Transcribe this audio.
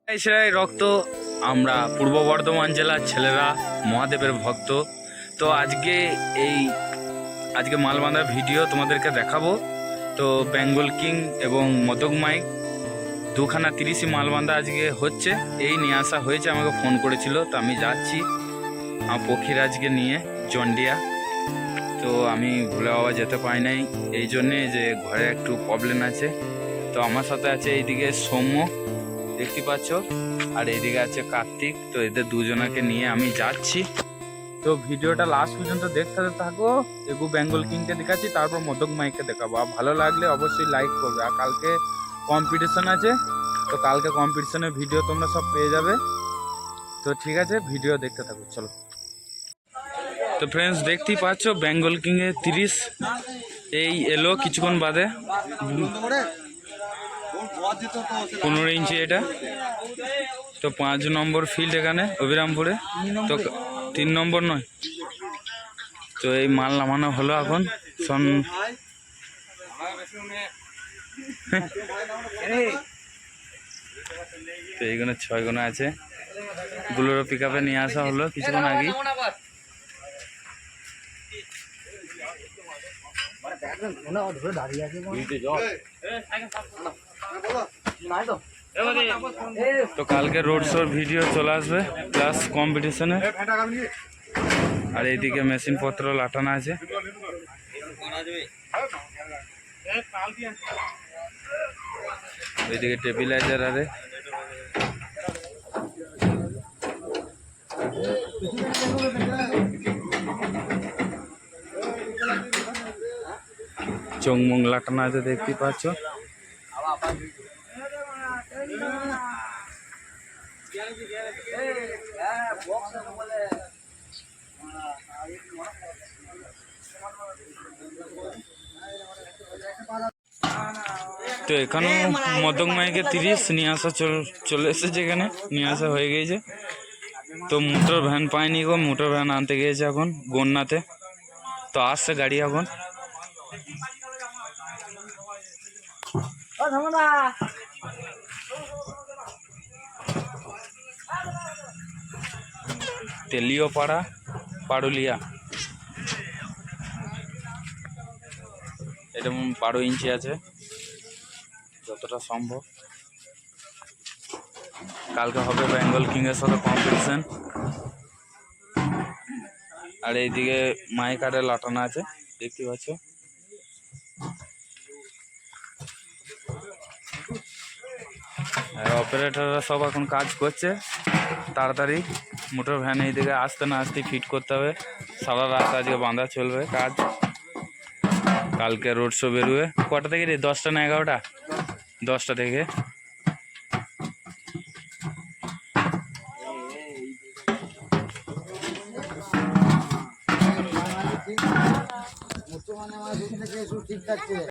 সেরাই রক্ত। আমরা পূর্ব বর্ধমান জেলার ছেলেরা মহাদেবের ভক্ত। তো আজকে মালবান্ধার ভিডিও তোমাদেরকে দেখাবো। তো বেঙ্গল কিং এবং মদক মাইক দুখানা 30ই মালবান্ধা আজকে হচ্ছে, এই নিয়ে আসা হয়েছে। আমাকে ফোন করেছিল, তো আমি যাচ্ছি আমার পক্ষীরাজকে নিয়ে জন্ডিয়া। তো আমি ভুলে বাবা যেতে পারি নাই, এই জন্যে যে ঘরে একটু প্রবলেম আছে। তো আমার সাথে আছে এইদিকে সৌম্য, দেখতে পাচ্ছ, আর এইদিকে আছে কার্তিক। তো এদের দুজনকে নিয়ে আমি যাচ্ছি। তো ভিডিওটা লাস্ট পর্যন্ত দেখতে থাকো। এগু বেঙ্গল কিংকে দেখাচ্ছি, তারপর মদক মাইককে দেখাবো। আর ভালো লাগলে অবশ্যই লাইক করবে। আর কালকে কম্পিটিশন আছে, তো কালকে কম্পিটিশনের ভিডিও তোমরা সব পেয়ে যাবে। তো ঠিক আছে, ভিডিও দেখতে থাকো, চলো। তো ফ্রেন্ডস, দেখতেই পাচ্ছ বেঙ্গল কিংয়ের 30 এই এলো কিছুক্ষণ বাদে। 15 ইঞ্চি এটা। তো 5 নম্বর ফিল্ড এখানে অবিরামপুরে। তো 3 নম্বর নয়। তো এই মাল নামানো হলো এখন। তো এইখানে 6 গুণ আছে, বুলোরো পিক আপে নিয়ে আসা হলো কিছুক্ষণ আগে। তো কালকে রোড শোর ভিডিও চলে আসবে, প্লাস কম্পিটিশনে। আর এইদিকে মেশিন পত্র লাটানো আছে। এইদিকে টেবিলাইজার আরে চংমং লাটানো আছে, দেখতে পাচ্ছ। তো এখানে মদক মাইকে 30 নিয়ে আসা চলে এসেছে, এখানে নিয়ে আসা হয়ে গিয়েছে। তো মোটর ভ্যান পাইনি গো, মোটর ভ্যান আনতে গিয়েছে এখন গন্নাতে। তো আসছে গাড়ি এখন। তেলিও পাড়া পাড়ুলিয়া, এটা 12 ইঞ্চি আছে যতটা সম্ভব। কালকে হবে বেঙ্গল কিংয়ের সাথে কম্পিটিশন। আর এইদিকে মাইক আরে লাটানো আছে, দেখতে পাচ্ছ। আর অপারেটররা সব এখন কাজ করছে তাড়াতাড়ি। মোটর ভ্যান এইদিকে আসতে না আসতে ফিট করতে হবে। সারা রাত আজকে বাঁধা চলবে কাজ। কালকে রোড শো বেরোবে কটা থেকে রে? 10টা না 11টা? 10টা থেকে।